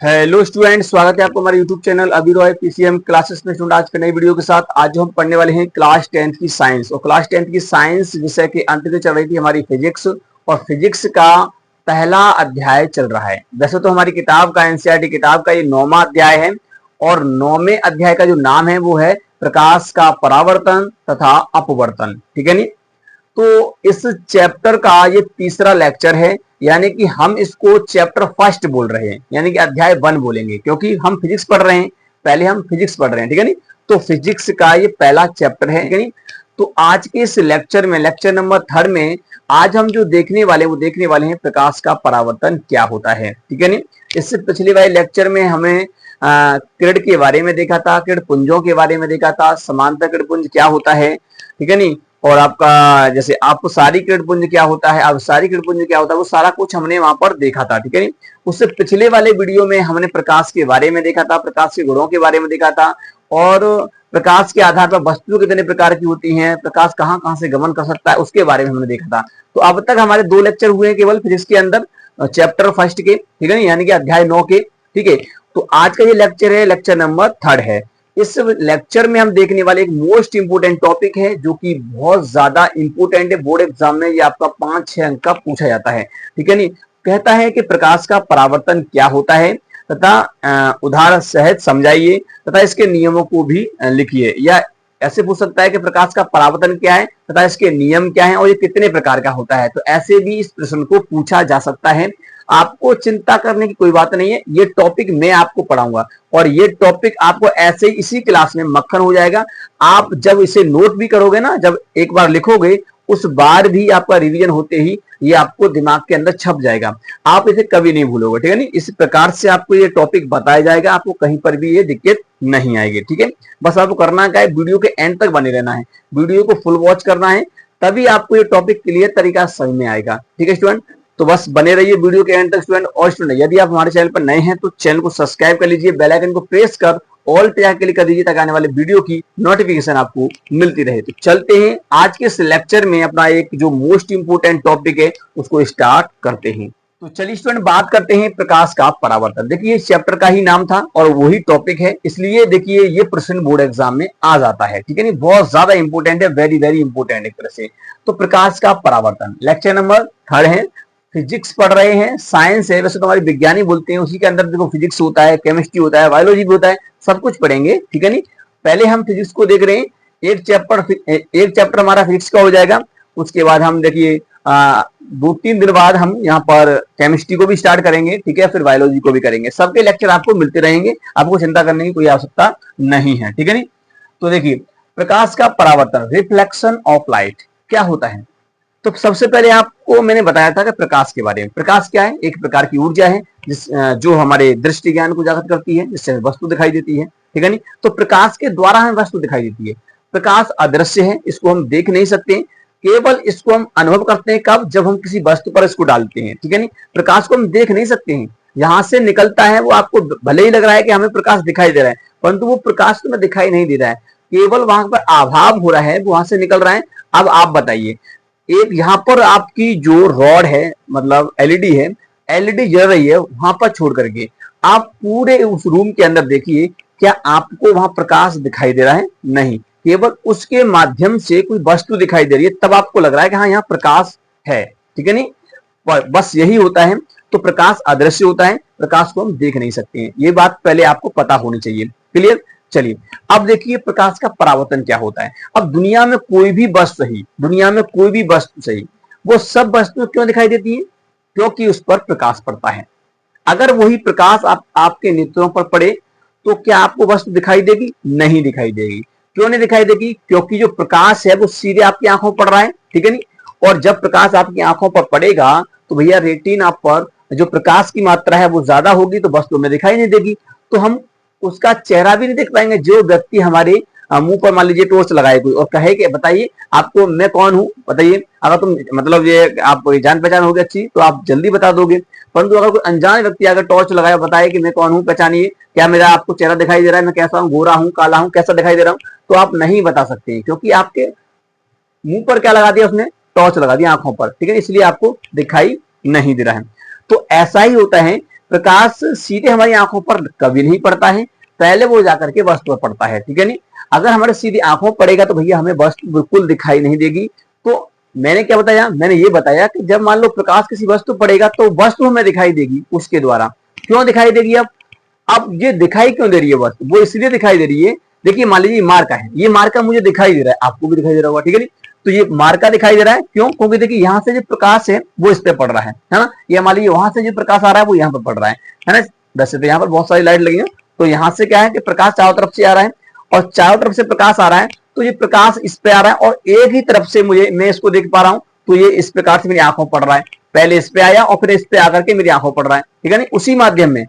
Hello student, स्वागत है आपको हमारे यूट्यूब चैनल अभी रॉय पीसीएम क्लासेस में। स्टूडेंट, आज के नई वीडियो के साथ आज जो हम पढ़ने वाले हैं क्लास 10th की साइंस। और क्लास 10th की साइंस विषय के अंत में चल रही थी हमारी फिजिक्स, और फिजिक्स का पहला अध्याय चल रहा है। वैसे तो हमारी किताब का एनसीईआरटी किताब का ये 9वां अध्याय है, और 9वें अध्याय का जो नाम है वो है प्रकाश का परावर्तन तथा अपवर्तन। ठीक है नी। तो इस चैप्टर का ये तीसरा लेक्चर है, यानी कि हम इसको चैप्टर फर्स्ट बोल रहे हैं, यानी कि अध्याय 1 बोलेंगे, क्योंकि हम फिजिक्स पढ़ रहे हैं। पहले हम फिजिक्स पढ़ रहे हैं, ठीक है नी। तो फिजिक्स का ये पहला चैप्टर है, ठीक है नी। तो आज के इस लेक्चर में, लेक्चर नंबर 3 में, आज हम जो देखने वाले हैं प्रकाश का परावर्तन क्या होता है, ठीक है नी। इससे पिछले वाले लेक्चर में हमें किरण के बारे में देखा था, किरण पुंजों के बारे में देखा था, समांतर किरण पुंज क्या होता है, ठीक है नी। और आपका जैसे आपको सारी किरण पुंज क्या होता है, अब सारी किरण पुंज क्या होता है, वो सारा कुछ हमने वहां पर देखा था, ठीक है नी। उससे पिछले वाले वीडियो में हमने प्रकाश के बारे में देखा था, प्रकाश के गुणों के बारे में देखा था, और प्रकाश के आधार पर वस्तु कितने प्रकार की होती हैं, प्रकाश कहाँ कहाँ से गमन कर सकता है, उसके बारे में हमने देखा था। तो अब तक हमारे 2 लेक्चर हुए हैं केवल फिजिक्स के अंदर, चैप्टर फर्स्ट के, ठीक है नी, यानी कि अध्याय 9 के, ठीक है। तो आज का ये लेक्चर है, लेक्चर नंबर 3 है। इस लेक्चर में हम देखने वाले एक मोस्ट इंपोर्टेंट टॉपिक है, जो कि बहुत ज्यादा इंपोर्टेंट है। बोर्ड एग्जाम में ये आपका 5-6 अंक का पूछा जाता है, ठीक है नी। कहता है कि प्रकाश का परावर्तन क्या होता है तथा उदाहरण सहित समझाइए तथा इसके नियमों को भी लिखिए। या ऐसे पूछ सकता है कि प्रकाश का परावर्तन क्या है तथा इसके नियम क्या है और ये कितने प्रकार का होता है। तो ऐसे भी इस प्रश्न को पूछा जा सकता है। आपको चिंता करने की कोई बात नहीं है, ये टॉपिक मैं आपको पढ़ाऊंगा, और ये टॉपिक आपको ऐसे ही इसी क्लास में मक्खन हो जाएगा। आप जब इसे नोट भी करोगे ना, जब एक बार लिखोगे, उस बार भी आपका रिवीजन होते ही ये आपको दिमाग के अंदर छप जाएगा, आप इसे कभी नहीं भूलोगे, ठीक है नी। इस प्रकार से आपको ये टॉपिक बताया जाएगा, आपको कहीं पर भी ये दिक्कत नहीं आएगी, ठीक है। बस आपको करना क्या है, वीडियो के एंड तक बने रहना है, वीडियो को फुल वॉच करना है, तभी आपको ये टॉपिक क्लियर तरीका समझ में आएगा, ठीक है स्टूडेंट। तो बस बने रहिए वीडियो के एंड तक स्टूडेंट। और स्टूडेंट, यदि आप हमारे चैनल पर नए हैं तो चैनल को सब्सक्राइब कर लीजिए, बेल आइकन को प्रेस कर ऑल पे क्लिक कर दीजिए, ताकि आने वाले वीडियो की नोटिफिकेशन आपको मिलती रहे। तो चलते हैं आज के इस लेक्चर में, अपना एक जो मोस्ट इंपोर्टेंट टॉपिक है उसको स्टार्ट करते हैं। तो चलिए स्टूडेंट, बात करते हैं प्रकाश का परावर्तन। देखिए, इस चैप्टर का ही नाम था और वही टॉपिक है, इसलिए देखिए ये प्रश्न बोर्ड एग्जाम में आ जाता है, ठीक है नहीं। बहुत ज्यादा इंपोर्टेंट है, वेरी वेरी इंपोर्टेंट एक तरह से। तो प्रकाश का परावर्तन लेक्चर नंबर 3 है। फिजिक्स पढ़ रहे हैं, साइंस है, वैसे तो हमारे विज्ञानी बोलते हैं, उसी के अंदर देखो फिजिक्स होता है, केमिस्ट्री होता है, बायोलॉजी भी होता है, सब कुछ पढ़ेंगे, ठीक है नी। पहले हम फिजिक्स को देख रहे हैं, एक चैप्टर हमारा फिजिक्स का हो जाएगा। उसके बाद हम देखिए 2-3 दिन बाद हम यहाँ पर केमिस्ट्री को भी स्टार्ट करेंगे, ठीक है, फिर बायोलॉजी को भी करेंगे। सबके लेक्चर आपको मिलते रहेंगे, आपको चिंता करने की कोई आवश्यकता नहीं है, ठीक है नी। तो देखिए, प्रकाश का परावर्तन, रिफ्लेक्शन ऑफ लाइट, क्या होता है। तो सबसे पहले आपको मैंने बताया था कि प्रकाश के बारे में। प्रकाश क्या है, एक प्रकार की ऊर्जा है जो हमारे दृष्टि ज्ञान को जागृत करती है, जिससे वस्तु दिखाई देती है, ठीक है नी। तो प्रकाश के द्वारा हमें वस्तु दिखाई देती है। प्रकाश अदृश्य है, इसको हम देख नहीं सकते, केवल इसको हम अनुभव करते हैं कब, जब हम किसी वस्तु पर इसको डालते हैं, ठीक है नी। प्रकाश को हम देख नहीं सकते हैं, यहां से निकलता है वो, आपको भले ही लग रहा है कि हमें प्रकाश दिखाई दे रहा है, परंतु वो प्रकाश तुम्हें दिखाई नहीं दे रहा है, केवल वहां पर आभाव हो रहा है, वहां से निकल रहा है। अब आप बताइए, एक यहाँ पर आपकी जो रॉड है, मतलब एलईडी है, एलईडी जल रही है, वहां पर छोड़ करके आप पूरे उस रूम के अंदर देखिए, क्या आपको वहां प्रकाश दिखाई दे रहा है? नहीं, केवल उसके माध्यम से कोई वस्तु दिखाई दे रही है, तब आपको लग रहा है कि हाँ यहाँ प्रकाश है, ठीक है नहीं। बस यही होता है। तो प्रकाश अदृश्य होता है, प्रकाश को हम देख नहीं सकते हैं, ये बात पहले आपको पता होनी चाहिए, क्लियर। चलिए, अब देखिए प्रकाश का परावर्तन क्या होता है। अब दुनिया में कोई भी वस्तु सही, दुनिया में कोई भी वस्तु सही, वो सब वस्तु क्यों दिखाई देती है? क्योंकि उस पर प्रकाश पड़ता है। अगर वही प्रकाश आपके नेत्रों पर पड़े तो क्या आपको वस्तु दिखाई देगी? नहीं दिखाई देगी। क्यों नहीं दिखाई देगी? क्योंकि जो प्रकाश है वो सीधे आपकी आंखों पर पड़ रहा है, ठीक है नहीं। और जब प्रकाश आपकी आंखों पर पड़ेगा तो भैया रेटिना पर जो प्रकाश की मात्रा है वो ज्यादा होगी, तो वस्तु में दिखाई नहीं देगी, तो हम उसका चेहरा भी नहीं देख पाएंगे। जो व्यक्ति हमारे मुंह पर मान लीजिए टॉर्च लगाए कोई और कहे कि बताइए आपको मैं कौन हूं, बताइए, अगर तुम मतलब ये आप जान पहचान होगी अच्छी तो आप जल्दी बता दोगे, परंतु अगर कोई अनजान व्यक्ति अगर टॉर्च लगाया बताए कि मैं कौन हूं, पहचानिए, क्या मेरा आपको चेहरा दिखाई दे रहा है, मैं कैसा हूं, गोरा हूं, काला हूं, कैसा दिखाई दे रहा हूं, तो आप नहीं बता सकते हैं, क्योंकि आपके मुंह पर क्या लगा दिया उसने? टॉर्च लगा दिया आंखों पर, ठीक है, इसलिए आपको दिखाई नहीं दे रहा है। तो ऐसा ही होता है प्रकाश सीधे हमारी आंखों पर कभी नहीं पड़ता है, पहले वो जाकर के वस्तु पर पड़ता है, ठीक है नहीं। अगर हमारे सीधे आंखों पड़ेगा तो भैया हमें वस्तु बिल्कुल दिखाई नहीं देगी। तो मैंने क्या बताया, मैंने ये बताया कि जब मान लो प्रकाश किसी वस्तु पड़ेगा तो वस्तु हमें दिखाई देगी उसके द्वारा। क्यों दिखाई देगी? अब ये दिखाई क्यों दे रही है वस्तु? वो इसलिए दिखाई दे रही है, देखिए मान लीजिए मार्का है, ये मार्का मुझे दिखाई दे रहा है, आपको भी दिखाई दे रहा होगा, ठीक है नहीं। तो ये मार्का दिखाई दे रहा है क्यों? क्योंकि देखिए यहाँ से जो प्रकाश है वो इस पे पड़ रहा है ना। ये मान लीजिए वहां से जो प्रकाश आ रहा है वो यहाँ पर पड़ रहा है ना। वैसे तो यहाँ पर बहुत सारी लाइट लगी है, तो यहाँ से क्या है कि प्रकाश चारों तरफ से आ रहा है और चारों तरफ से प्रकाश आ रहा है, तो ये प्रकाश इस पे आ रहा है और एक ही तरफ से मुझे मैं इसको देख पा रहा हूँ, तो ये इस प्रकार से मेरी आंखों पड़ रहा है। पहले इस पे आया और फिर इस पे आकर के मेरी आंखों पड़ रहा है, ठीक है नहीं। उसी माध्यम में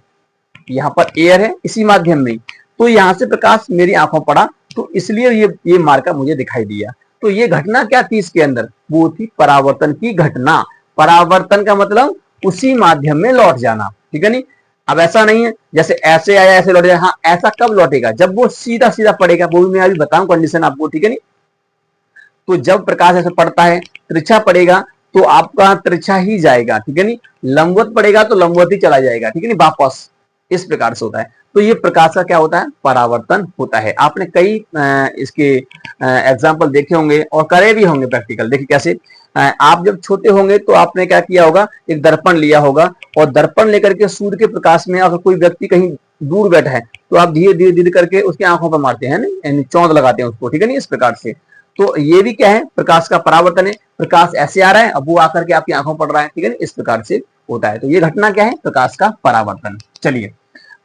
यहाँ पर एयर है, इसी माध्यम में, तो यहाँ से प्रकाश मेरी आंखों पड़ा, तो इसलिए ये मार्का मुझे दिखाई दिया। तो ये घटना क्या थी इसके अंदर? वो थी परावर्तन की घटना। परावर्तन का मतलब उसी माध्यम में लौट जाना, ठीक है नहीं। अब ऐसा नहीं है जैसे ऐसे आया ऐसे लौट जाए, हाँ ऐसा कब लौटेगा? जब वो सीधा सीधा पड़ेगा, वो भी मैं अभी बताऊं कंडीशन आपको, ठीक है नहीं। तो जब प्रकाश ऐसे पड़ता है, तिरछा पड़ेगा तो आपका तिरछा ही जाएगा, ठीक है नहीं। लंबवत पड़ेगा तो लंबवत ही चला जाएगा, ठीक है नहीं, वापस। इस प्रकार से होता है। तो ये प्रकाश का क्या होता है? परावर्तन होता है। आपने कई इसके एग्जाम्पल देखे होंगे और करे भी होंगे प्रैक्टिकल। देखिए कैसे, आप जब छोटे होंगे तो आपने क्या किया होगा, एक दर्पण लिया होगा और दर्पण लेकर के सूर्य के प्रकाश में अगर कोई व्यक्ति कहीं दूर बैठा है तो आप धीरे धीरे धीरे करके उसकी आंखों पर मारते हैं ना, चौंध लगाते हैं उसको, ठीक है नहीं, इस प्रकार से। तो ये भी क्या है? प्रकाश का परावर्तन है। प्रकाश ऐसे आ रहा है, अब वो आकर के आपकी आंखों पड़ रहा है, ठीक है ना, इस प्रकार से होता है। तो ये घटना क्या है? प्रकाश का परावर्तन। चलिए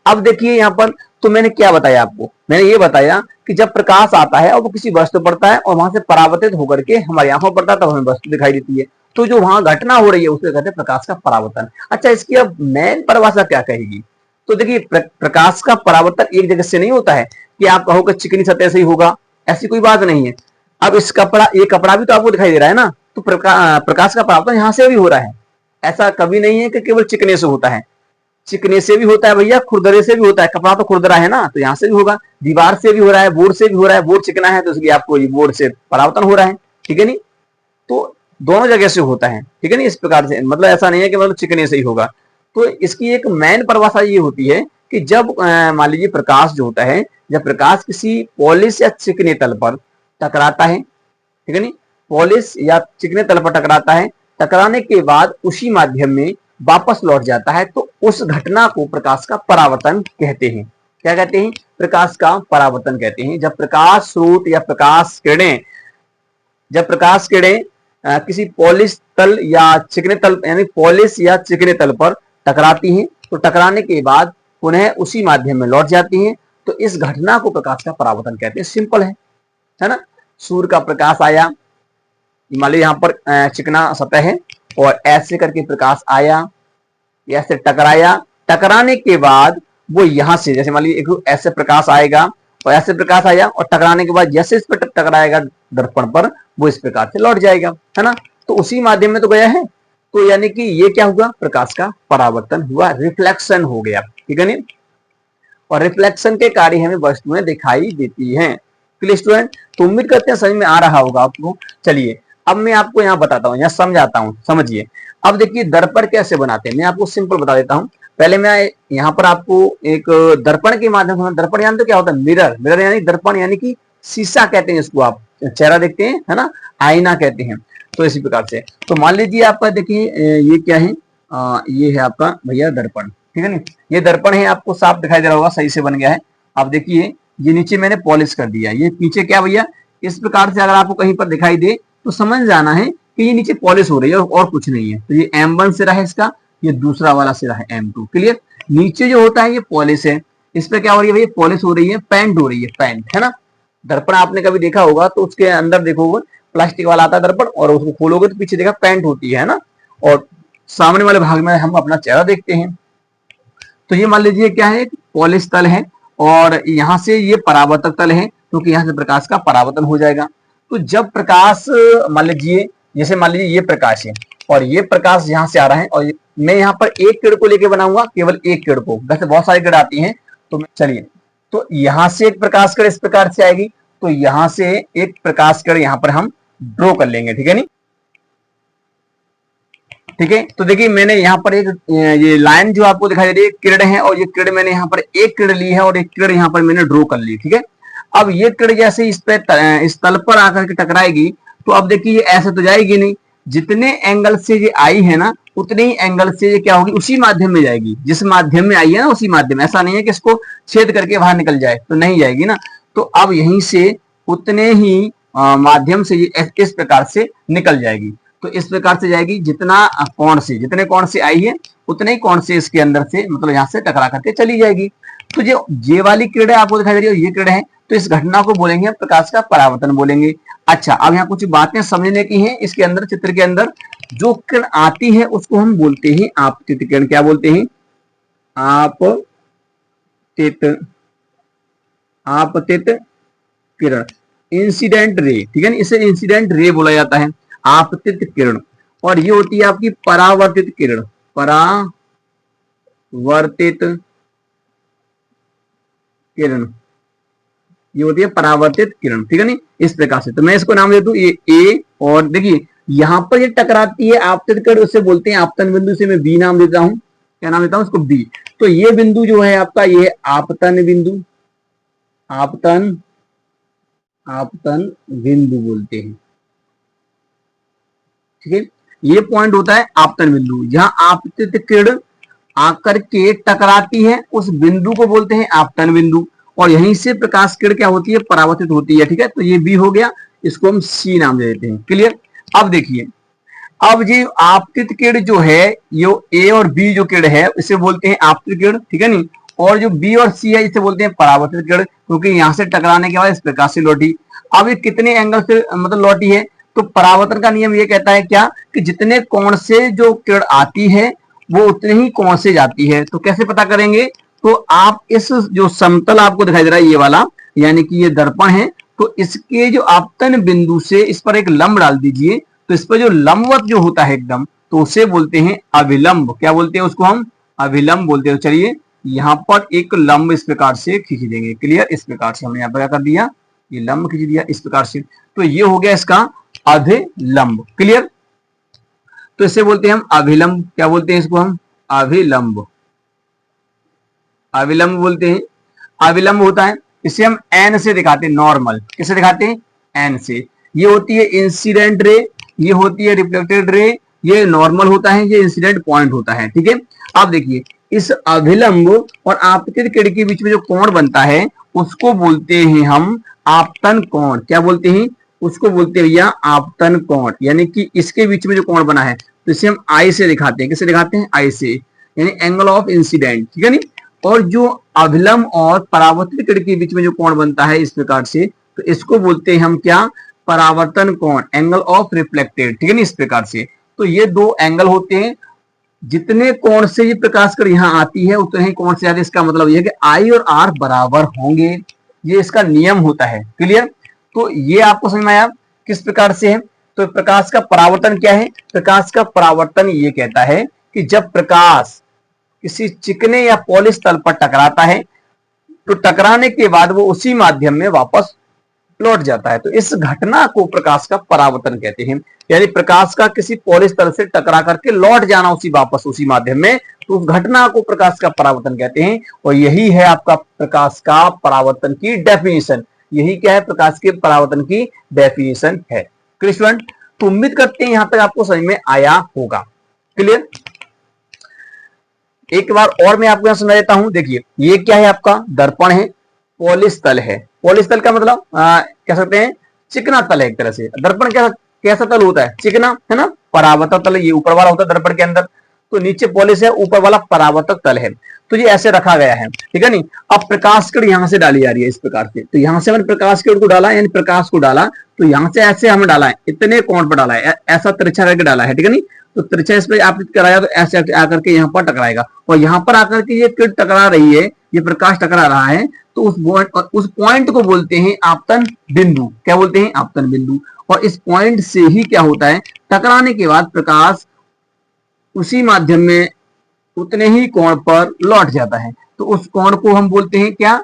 अब देखिए यहाँ पर, तो मैंने क्या बताया आपको? मैंने ये बताया कि जब प्रकाश आता है और वो किसी वस्तु पड़ता है और वहां से परावर्तित होकर के हमारी आंखों पड़ता है, तब हमें वस्तु दिखाई देती है। तो जो वहां घटना हो रही है उसे कहते हैं प्रकाश का परावर्तन। अच्छा, इसकी अब मेन परिभाषा क्या कहेगी? तो देखिए प्रकाश का परावर्तन एक जगह से नहीं होता है कि आप कहो कि चिकनी सतह से ही होगा, ऐसी कोई बात नहीं है। अब इस कपड़ा, ये कपड़ा भी तो आपको दिखाई दे रहा है ना, तो प्रकाश का परावर्तन यहाँ से भी हो रहा है। ऐसा कभी नहीं है कि केवल चिकने से होता है, चिकने से भी होता है भैया, खुरदरे से भी होता है। कपड़ा तो खुरदरा है ना, तो यहाँ से भी होगा, दीवार से भी हो रहा है, बोर्ड से भी हो रहा है। बोर्ड चिकना है तो इसलिए आपको ये बोर्ड से परावर्तन हो रहा है, ठीक है नहीं। तो दोनों जगह से होता है, ठीक है नहीं, इस प्रकार से। मतलब ऐसा नहीं है कि मतलब चिकने से ही होगा। तो इसकी एक मेन परिभाषा ये होती है कि जब मान लीजिए प्रकाश जो होता है, जब प्रकाश किसी पॉलिश या चिकने तल पर टकराता है, ठीक है नहीं, पॉलिश या चिकने तल पर टकराता है, टकराने के बाद उसी माध्यम में वापस लौट जाता है, तो उस घटना को प्रकाश का परावर्तन कहते हैं। क्या कहते हैं? प्रकाश का परावर्तन कहते हैं। जब प्रकाश स्रोत या प्रकाश किरणें, जब प्रकाश किरणें किसी पॉलिश तल या चिकने तल, यानी पॉलिश या चिकने तल पर टकराती हैं, तो टकराने के बाद पुनः उसी माध्यम में लौट जाती हैं, तो इस घटना को प्रकाश का परावर्तन कहते हैं। सिंपल है ना। सूर्य का प्रकाश आया, मान लीजिए यहाँ पर चिकना सतह है और ऐसे करके प्रकाश आया, ऐसे टकराया, टकराने के बाद वो यहां से, जैसे मान लीजिए एक ऐसे प्रकाश आएगा और ऐसे प्रकाश आया और टकराने के बाद जैसे इस पर टकराएगा दर्पण पर, वो इस प्रकार से लौट जाएगा, है ना। तो उसी माध्यम में तो गया है, तो यानी कि ये क्या हुआ? प्रकाश का परावर्तन हुआ, रिफ्लेक्शन हो गया, ठीक है नहीं। और रिफ्लेक्शन के कार्य हमें वस्तुएं दिखाई देती हैं। Clear student? तो उम्मीद करते हैं समझ में आ रहा होगा आपको। चलिए अब मैं आपको यहाँ बताता हूँ, यहाँ समझाता हूँ, समझिए। अब देखिए दर्पण कैसे बनाते हैं, मैं आपको सिंपल बता देता हूँ। पहले मैं यहाँ पर आपको एक दर्पण के माध्यम से, दर्पण यानी तो क्या होता है? मिरर। मिरर यानी दर्पण, यानी कि शीशा कहते हैं इसको। आप चेहरा देखते हैं, है ना, आईना कहते हैं। तो इसी प्रकार से, तो मान लीजिए आपका देखिए ये क्या है, ये है आपका भैया दर्पण, ठीक है ना। ये दर्पण है, आपको साफ दिखाई दे रहा होगा, सही से बन गया है। आप देखिए ये नीचे मैंने पॉलिश कर दिया, ये पीछे क्या भैया, इस प्रकार से अगर आपको कहीं पर दिखाई दे तो समझ जाना है कि ये नीचे पॉलिश हो रही है और कुछ नहीं है। तो ये M1 सिरा है इसका, ये दूसरा वाला सिरा है M2। क्लियर? नीचे जो होता है ये पॉलिश है, इस पे क्या हो रही है भैया? पॉलिश हो रही है, पेंट हो रही है, पेंट, है ना। दर्पण आपने कभी देखा होगा तो उसके अंदर देखोगे प्लास्टिक वाला आता है दर्पण, और उसको खोलोगे तो पीछे देखा पेंट होती है ना, और सामने वाले भाग में हम अपना चेहरा देखते हैं। तो ये मान लीजिए क्या है, पॉलिश तल है और यहाँ से ये परावर्तक तल है, क्योंकि यहाँ से प्रकाश का परावर्तन हो जाएगा। तो जब प्रकाश, मान लीजिए जैसे मान लीजिए ये प्रकाश है और ये प्रकाश यहाँ से आ रहा है, और मैं यहाँ पर एक किरण को लेके बनाऊंगा, केवल एक किरण को, वैसे बहुत सारी किरण आती हैं। तो चलिए, तो यहाँ से एक प्रकाश किरण इस प्रकार से आएगी, तो यहाँ से एक प्रकाश किरण यहाँ पर हम ड्रॉ कर लेंगे, ठीक है नहीं। ठीक है। तो देखिए मैंने यहाँ पर एक ये लाइन जो आपको दिखाई दे रही है किरण है, और ये किरण मैंने यहाँ पर एक किरण ली है और एक किरण यहाँ पर मैंने ड्रॉ कर ली, ठीक है। अब ये किरण जैसे इस तल पर आकर के टकराएगी तो अब देखिए ये ऐसे तो जाएगी नहीं, जितने एंगल से ये आई है ना उतने ही एंगल से ये क्या होगी, उसी माध्यम में जाएगी जिस माध्यम में आई है ना, उसी माध्यम। ऐसा नहीं है कि इसको छेद करके बाहर निकल जाए, तो नहीं जाएगी ना। तो अब यहीं से उतने ही माध्यम से ये इस प्रकार से निकल जाएगी। तो इस प्रकार से जाएगी, जितना कोण से, जितने कोण से आई है उतने ही कोण से इसके अंदर से मतलब यहां से टकरा करके चली जाएगी। तो जो ये वाली किरण आपको दिखाई दे रही है ये किरण है, तो इस घटना को बोलेंगे प्रकाश का परावर्तन बोलेंगे। अच्छा, अब यहाँ कुछ बातें समझने की हैं। इसके अंदर चित्र के अंदर जो किरण आती है उसको हम बोलते हैं आपतित किरण। क्या बोलते हैं? आपतित किरण, इंसिडेंट रे, ठीक है ना, इसे इंसिडेंट रे बोला जाता है, आपतित किरण। और ये होती है आपकी परावर्तित किरण, परावर्तित किरण, ये होती है परावर्तित किरण, ठीक है नहीं, इस प्रकार से। तो मैं इसको नाम दे दूं ये ए, और देखिए यहां पर ये टकराती है आपतित किरण, उससे बोलते हैं आपतन बिंदु, से मैं बी नाम देता हूं। क्या नाम देता हूं उसको? बी। तो ये बिंदु जो है आपका ये आपतन बिंदु, आपतन बिंदु बोलते हैं, ठीक है। ये पॉइंट होता है आपतन बिंदु, जहां आपतित किरण आकर के टकराती है उस बिंदु को बोलते हैं आपतन बिंदु, और यहीं से प्रकाश किरण क्या होती है, परावर्तित होती है, ठीक है। तो ये बी हो गया, इसको हम सी नाम दे देते हैं। क्लियर? अब देखिए, अब जी आपतित किरण जो है, ये ए और बी जो किरण है इसे बोलते हैं आपतित किरण, ठीक है नहीं। और जो बी और सी है इसे बोलते हैं परावर्तित किरण, क्योंकि यहां से टकराने के बाद इस प्रकार से लौटी। अब ये कितने एंगल से मतलब लौटी है, तो परावर्तन का नियम ये कहता है क्या, कि जितने कोण से जो किरण आती है वो उतने ही कोण से जाती है। तो कैसे पता करेंगे? तो आप इस जो समतल आपको दिखाई दे रहा है ये वाला, यानी कि ये दर्पण है, तो इसके जो आपतन बिंदु से इस पर एक लंब डाल दीजिए, तो इस पर जो लंबवत जो होता है एकदम, तो उसे बोलते हैं अभिलंब। क्या बोलते हैं उसको? हम अभिलंब बोलते हैं। चलिए यहाँ पर एक लंब इस प्रकार से खींच देंगे। क्लियर? इस प्रकार से हमने यहाँ पर क्या कर दिया, ये लंब खींच दिया इस प्रकार से, तो ये हो गया इसका अभिलंब। क्लियर? तो इसे बोलते हैं हम अभिलंब। क्या बोलते हैं इसको? हम अभिलंब, अभिलंब बोलते हैं। अभिलंब होता है, इसे हम एन से दिखाते हैं, नॉर्मल। किसे दिखाते हैं? एन से। ये होती है इंसिडेंट रे, ये होती है रिफ्लेक्टेड रे, ये नॉर्मल होता है, ये इंसिडेंट पॉइंट होता है, ठीक है। अब देखिए इस अभिलंब और आपतित किरण के बीच में जो कोण बनता है उसको बोलते हैं हम आपतन कोण। क्या बोलते हैं? उसको बोलते हैं भैया आपतन कोण, यानी कि इसके बीच में जो कोण बना है तो इसे हम आई से दिखाते हैं। किसे दिखाते हैं? आई से, यानी एंगल ऑफ इंसिडेंट, ठीक है नहीं। और जो अभिलंब और परावर्तित किरण के बीच में जो कोण बनता है इस प्रकार से, तो इसको बोलते हैं हम क्या? परावर्तन कोण, एंगल ऑफ रिफ्लेक्टेड, ठीक है ना, इस प्रकार से। तो ये दो एंगल होते हैं, जितने कोण से ये प्रकाश किरण यहाँ आती है उतने ही कोण से आती है। इसका मतलब ये है कि आई और आर बराबर होंगे, ये इसका नियम होता है। क्लियर? तो ये आपको समझ में आया किस प्रकार से है। तो प्रकाश का परावर्तन क्या है? प्रकाश का परावर्तन ये कहता है कि जब प्रकाश किसी चिकने या पॉलिश तल पर टकराता है तो टकराने के बाद वो उसी माध्यम में वापस लौट जाता है, तो इस घटना को प्रकाश का परावर्तन कहते हैं। यानी प्रकाश का किसी पॉलिश तल से टकरा करके लौट जाना वापस उसी माध्यम में, तो उस घटना को प्रकाश का परावर्तन कहते हैं। और यही है आपका प्रकाश का परावर्तन की डेफिनेशन। यही क्या है? प्रकाश के परावर्तन की डेफिनेशन है। क्लियर? तो उम्मीद करते हैं यहां तक आपको समझ में आया होगा। क्लियर? एक बार और मैं आपको यहां समझा देता हूं। देखिए ये क्या है? आपका दर्पण है, पॉलिश तल है। पॉलिश तल का मतलब कह सकते हैं चिकना तल है एक तरह से। दर्पण कैसा तल होता है? चिकना, है ना। परावर्तक तल ये ऊपर वाला होता है दर्पण के अंदर, तो नीचे पॉलिश है, ऊपर वाला परावर्तक तल है। तो ये ऐसे रखा गया है, ठीक है नहीं। अब प्रकाश किरण यहां से डाली जा रही है इस प्रकार से, तो यहां से हमने प्रकाश किरण को डाला, यानी प्रकाश को डाला, तो यहां से ऐसे हमें डाला है, इतने कोण पर डाला है, ऐसा तिरछा करके डाला है, ठीक है नहीं। तो तिरछा इस पर आपतित कराया तो ऐसे आकर के यहाँ पर टकराएगा, और यहाँ पर आकर के ये किरण टकरा रही है, ये प्रकाश टकरा रहा है, तो उस पॉइंट को बोलते हैं आपतन बिंदु। क्या बोलते हैं? आपतन बिंदु। और इस पॉइंट से ही क्या होता है, टकराने के बाद प्रकाश उसी माध्यम में उतने ही कोण पर लौट जाता है, तो उस कोण को हम बोलते हैं क्या?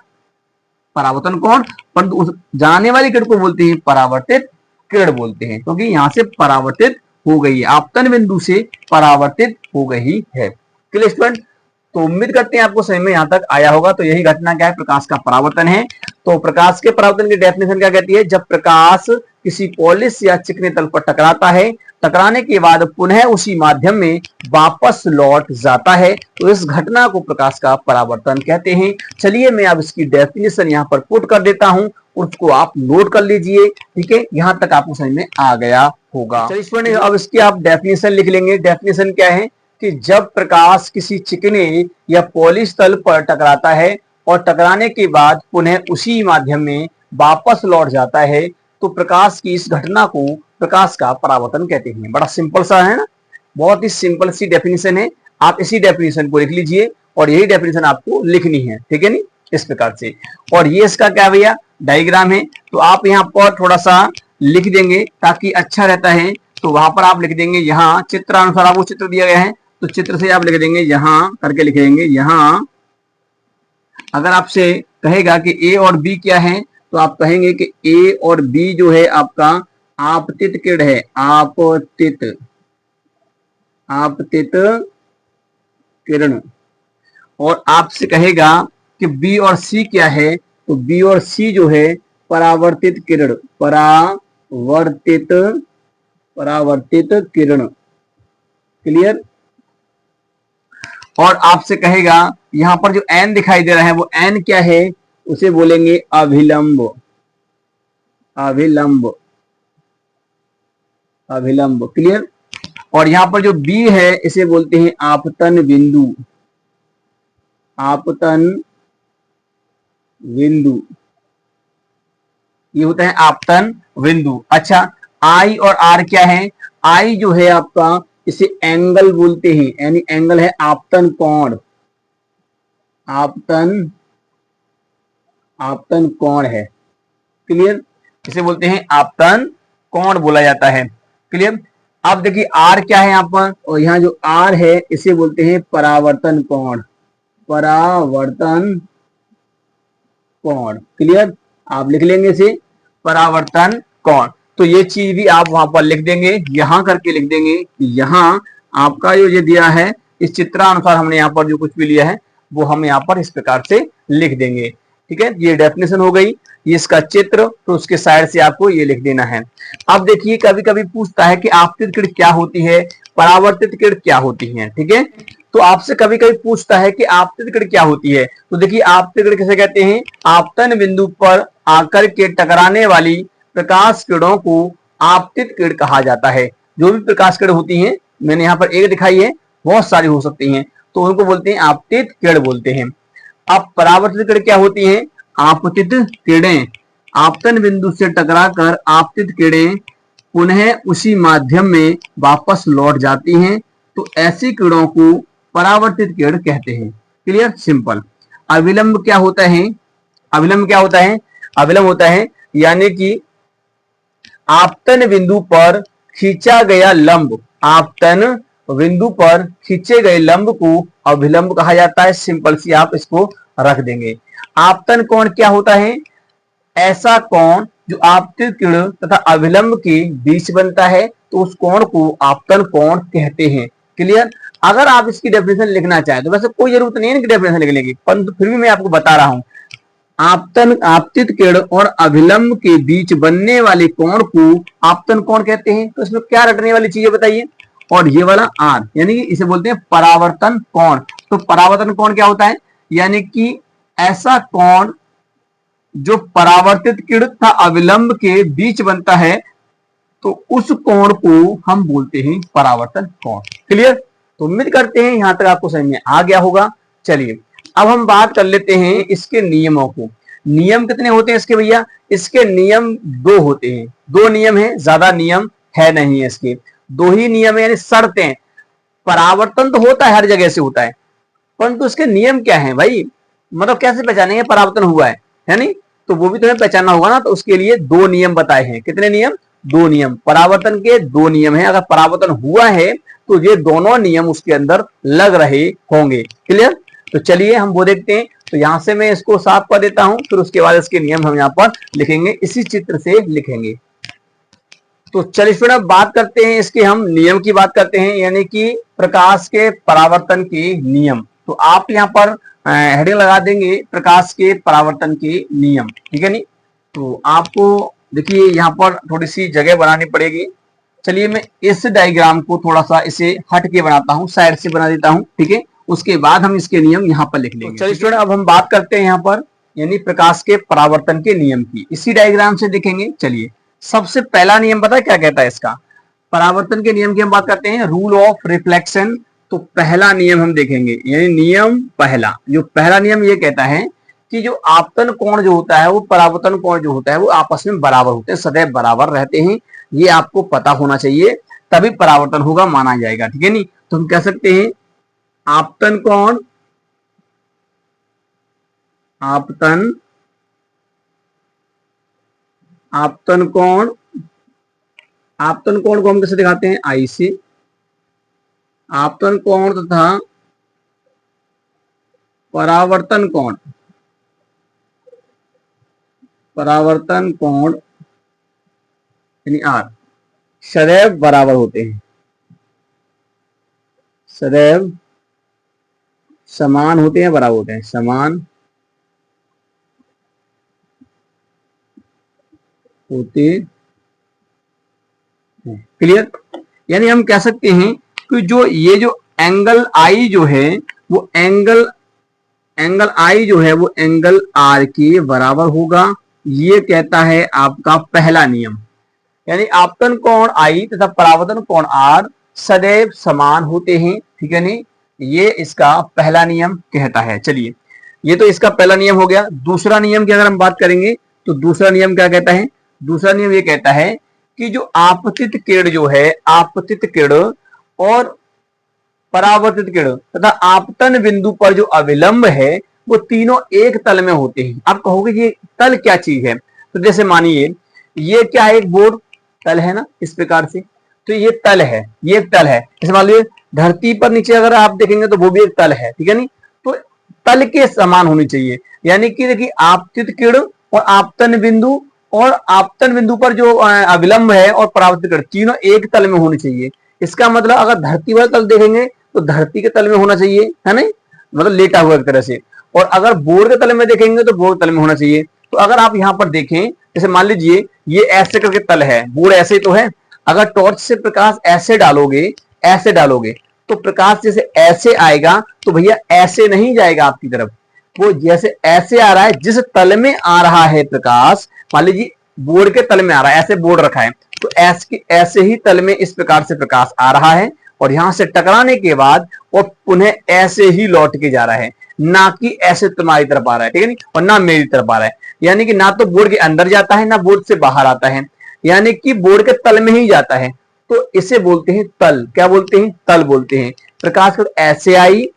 परावर्तन कोण। परंतु उस जाने वाली किरण को बोलते हैं परावर्तित किरण बोलते हैं, क्योंकि यहां से परावर्तित हो गई है, आपतन बिंदु से परावर्तित हो गई है। Clear student? तो उम्मीद करते हैं आपको समझ में यहां तक आया होगा। तो यही घटना क्या है, प्रकाश का परावर्तन है। तो प्रकाश के परावर्तन की डेफिनेशन क्या कहती है, जब प्रकाश किसी पॉलिश या चिकने तल पर टकराता है, टकराने के बाद पुनः उसी माध्यम में वापस लौट जाता है, तो इस घटना को प्रकाश का परावर्तन कहते हैं। चलिए मैं अब इसकी डेफिनेशन यहाँ पर पुट कर देता हूं, उसको आप नोट कर लीजिए। ठीक है, यहां तक आपको समझ में आ गया होगा। चलिए अब इसकी आप डेफिनेशन लिख लेंगे। डेफिनेशन क्या है कि जब प्रकाश किसी चिकने या पॉलिश तल पर टकराता है और टकराने के बाद पुनः उसी माध्यम में वापस लौट जाता है, तो प्रकाश की इस घटना को प्रकाश का परावर्तन कहते हैं। बड़ा सिंपल सा है ना, बहुत ही सिंपल सी डेफिनेशन है। आप इसी डेफिनेशन को लिख लीजिए और यही डेफिनेशन आपको लिखनी है। ठीक है नी, इस प्रकार से। और ये इसका क्या भैया डायग्राम है, तो आप यहाँ पर थोड़ा सा लिख देंगे ताकि अच्छा रहता है। तो वहां पर आप लिख देंगे, यहाँ चित्रानुसार आपको चित्र दिया गया है, तो चित्र से आप लिख देंगे, यहां करके लिखेंगे। यहां अगर आपसे कहेगा कि ए और बी क्या है, तो आप कहेंगे कि ए और बी जो है आपका आपतित किरण है। आपतित किरण। और आपसे कहेगा कि बी और सी क्या है, तो बी और सी जो है परावर्तित किरण। परावर्तित किरण। क्लियर? और आपसे कहेगा यहां पर जो एन दिखाई दे रहा है, वो एन क्या है, उसे बोलेंगे अभिलंब। क्लियर? और यहां पर जो बी है, इसे बोलते हैं आपतन बिंदु। ये होता है आपतन बिंदु। अच्छा, आई और आर क्या है? आई जो है आपका, इसे एंगल बोलते हैं, यानी एंगल है आपतन कोण। आपतन कोण है। क्लियर? इसे बोलते हैं आपतन कोण बोला जाता है। क्लियर? अब देखिए आर क्या है यहाँ पर, और यहाँ जो आर है इसे बोलते हैं परावर्तन कोण। क्लियर? आप लिख लेंगे इसे परावर्तन कोण। तो ये चीज भी आप वहां पर लिख देंगे, यहां करके लिख देंगे। यहां आपका जो ये दिया है, इस चित्रानुसार हमने यहाँ पर जो कुछ भी लिया है वो हम यहाँ पर इस प्रकार से लिख देंगे। ठीक है, ये डेफिनेशन हो गई, ये इसका चित्र, तो उसके साइड से आपको ये लिख देना है। अब देखिए कभी कभी पूछता है कि आपतित किरण क्या होती है, परावर्तित किरण क्या होती है। ठीक है, तो आपसे कभी कभी पूछता है कि आपतित किरण क्या होती है। तो देखिए आपतित किरण किसे कहते हैं, आपतन बिंदु पर आकर के टकराने वाली प्रकाश किरणों को आपतित किरण कहा जाता है। जो भी प्रकाश किरण होती हैं, मैंने यहाँ पर एक दिखाई है, बहुत सारी हो सकती हैं, तो उनको बोलते हैं आपतित किरण बोलते हैं। अब परावर्तित किरण क्या होती है, आपतित किरणें आपतन बिंदु से टकराकर आपतित किरणें पुनः उसी माध्यम में वापस लौट जाती हैं, तो ऐसी किरणों को परावर्तित किरण कहते हैं। क्लियर? सिंपल। अविलंब क्या होता है, अविलंब होता है यानी कि आपतन बिंदु पर खींचा गया लंब, आपतन बिंदु पर खींचे गए लंब को अभिलंब कहा जाता है। सिंपल सी आप इसको रख देंगे। आपतन कोण क्या होता है, ऐसा कोण जो आपतित किरण तथा अभिलंब के बीच बनता है, तो उस कोण को आपतन कोण कहते हैं। क्लियर? अगर आप इसकी डेफिनेशन लिखना चाहें तो वैसे कोई जरूरत नहीं है इनकी डेफिनेशन लिखने की, परंतु फिर भी मैं आपको बता रहा हूं। आपतित किरण और अभिलंब के बीच बनने वाले कोण को आपतन कोण कहते हैं। तो इसमें क्या रटने वाली चीज है बताइए, और ये वाला आर, यानी कि इसे बोलते हैं परावर्तन कोण। तो परावर्तन कोण क्या होता है, यानी कि ऐसा कोण जो परावर्तित किरण तथा अविलंब के बीच बनता है, तो उस कोण को हम बोलते हैं परावर्तन कोण। क्लियर? तो उम्मीद करते हैं यहां तक आपको समझ में आ गया होगा। चलिए अब हम बात कर लेते हैं इसके नियमों को। नियम कितने होते हैं इसके भैया, इसके नियम 2 होते हैं। 2 नियम है, ज्यादा नियम है नहीं है इसके, 2 ही नियम है, यानी शर्तें। परावर्तन तो होता है, हर जगह से होता है, परंतु इसके नियम क्या है भाई, मतलब कैसे पहचानेंगे परावर्तन हुआ है नहीं, तो वो भी तुम्हें पहचानना होगा ना। तो उसके लिए 2 नियम बताए हैं। कितने नियम, 2 नियम। परावर्तन के 2 नियम है, अगर परावर्तन हुआ है तो ये दोनों नियम उसके अंदर लग रहे होंगे। क्लियर? तो चलिए हम वो देखते हैं। तो यहां से मैं इसको साफ कर देता हूं, फिर उसके बाद इसके नियम हम यहाँ पर लिखेंगे, इसी चित्र से लिखेंगे। तो चलिए स्टूडेंट अब बात करते हैं इसके, हम नियम की बात करते हैं, यानी कि प्रकाश के परावर्तन के नियम। तो आप यहाँ पर हेडिंग लगा देंगे प्रकाश के परावर्तन के नियम, ठीक है नहीं। तो आपको देखिए यहाँ पर थोड़ी सी जगह बनानी पड़ेगी। चलिए मैं इस डायग्राम को थोड़ा सा इसे हट के बनाता हूँ, साइड से बना देता हूँ, ठीक है। उसके बाद हम इसके नियम यहाँ पर लिख लेंगे। चलिए स्टूडेंट अब हम बात करते हैं यहाँ पर यानी प्रकाश के परावर्तन के नियम की, इसी डायग्राम से देखेंगे। चलिए सबसे पहला नियम पता है क्या कहता है इसका, परावर्तन के नियम की हम बात करते हैं, रूल ऑफ रिफ्लेक्शन। तो पहला नियम हम देखेंगे, यानी नियम पहला, जो पहला नियम ये कहता है कि जो आपतन कोण जो होता है वो परावर्तन कोण जो होता है वो आपस में बराबर होते हैं, सदैव बराबर रहते हैं। ये आपको पता होना चाहिए, तभी परावर्तन होगा माना जाएगा, ठीक है नहीं। तो हम कह सकते हैं आपतन कोण, आपतन आपतन कोण, आपतन कोण को हम कैसे दिखाते हैं, आई से। आपतन कोण तथा परावर्तन कोण, परावर्तन कोण यानी आर सदैव बराबर होते हैं, सदैव समान होते हैं, बराबर होते हैं, समान होते हैं। क्लियर। यानी हम कह सकते हैं कि जो ये जो एंगल आई जो है वो एंगल आई जो है वो एंगल आर के बराबर होगा। ये कहता है आपका पहला नियम, यानी आपतन कोण आई तथा परावर्तन कोण आर सदैव समान होते हैं, ठीक है नहीं। ये इसका पहला नियम कहता है। चलिए ये तो इसका पहला नियम हो गया। दूसरा नियम की अगर हम बात करेंगे तो दूसरा नियम क्या कहता है, दूसरा नियम ये कहता है कि जो आपतित किरण जो है, आपतित किरण और परावर्तित किरण तथा आपतन बिंदु पर जो अविलंब है वो तीनों एक तल में होते हैं। आप कहोगे ये तल क्या चीज है, तो जैसे मानिए ये क्या है, एक बोर्ड तल है ना, इस प्रकार से। तो ये तल है, ये एक तल है। जैसे मान लीजिए धरती पर नीचे अगर आप देखेंगे तो वो भी एक तल है, ठीक है नहीं। तो तल के समान होनी चाहिए, यानी कि देखिए आपतित किरण और आपतन बिंदु और आपतन बिंदु पर जो अविलंब है और परावर्तित किरण तीनों एक तल में होनी चाहिए। इसका मतलब अगर धरती वाला तल देखेंगे तो धरती के तल में होना चाहिए, है नहीं, मतलब लेटा हुआ एक तरह से। और अगर बोर्ड के तल में देखेंगे तो बोर्ड तल में होना चाहिए। तो अगर आप यहाँ पर देखें, जैसे मान लीजिए ये ऐसे करके तल है, बोर्ड ऐसे तो है। अगर टॉर्च से प्रकाश ऐसे डालोगे, ऐसे डालोगे तो प्रकाश जैसे ऐसे आएगा तो भैया ऐसे नहीं जाएगा आपकी तरफ, वो जैसे ऐसे आ रहा है, जिस तल में आ रहा है प्रकाश, मान लीजिए बोर्ड के तल में आ रहा है, ऐसे बोर्ड रखा है तो ऐसे ही तल में इस प्रकार से प्रकाश आ रहा है और यहां से टकराने के बाद वो पुनः ऐसे ही लौट के जा रहा है, ना कि ऐसे तुम्हारी तरफ आ रहा है, ठीक है नहीं, और ना मेरी तरफ आ रहा है। यानी कि ना तो बोर्ड के अंदर जाता है ना बोर्ड से बाहर आता है, यानी कि बोर्ड के तल में ही जाता है। तो इसे बोलते हैं तल। क्या बोलते हैं, तल बोलते हैं। प्रकाश को ऐसे आई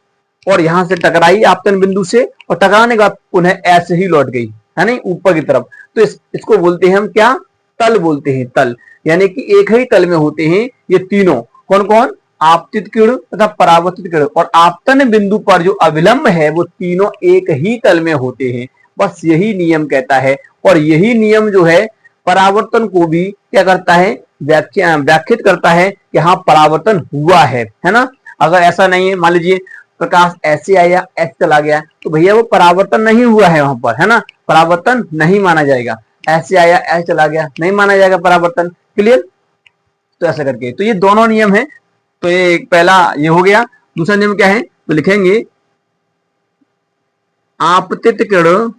और यहां से टकराई आपतन बिंदु से और टकराने के बाद पुनः ऐसे ही लौट गई, है नहीं, ऊपर की तरफ। तो इसको बोलते हैं हम क्या, तल बोलते हैं, तल। यानी कि एक ही तल में होते हैं ये तीनों, कौन कौन, आपतित किरण तथा परावर्तित किरण और आपतन बिंदु पर जो अविलंब है वो तीनों एक ही तल में होते हैं। बस यही नियम कहता है और यही नियम जो है परावर्तन को भी क्या करता है, व्याख्यात करता है कि हाँ परावर्तन हुआ है ना। अगर ऐसा नहीं है, मान लीजिए प्रकाश ऐसे आया ऐसे चला गया तो भैया वो परावर्तन नहीं हुआ है वहां पर, है ना, परावर्तन नहीं माना जाएगा। ऐसे आया ऐसे चला गया नहीं माना जाएगा परावर्तन। क्लियर। तो ऐसा करके तो ये दोनों नियम है। तो ये पहला ये हो गया। दूसरा नियम क्या है, तो लिखेंगे आपतित किरण,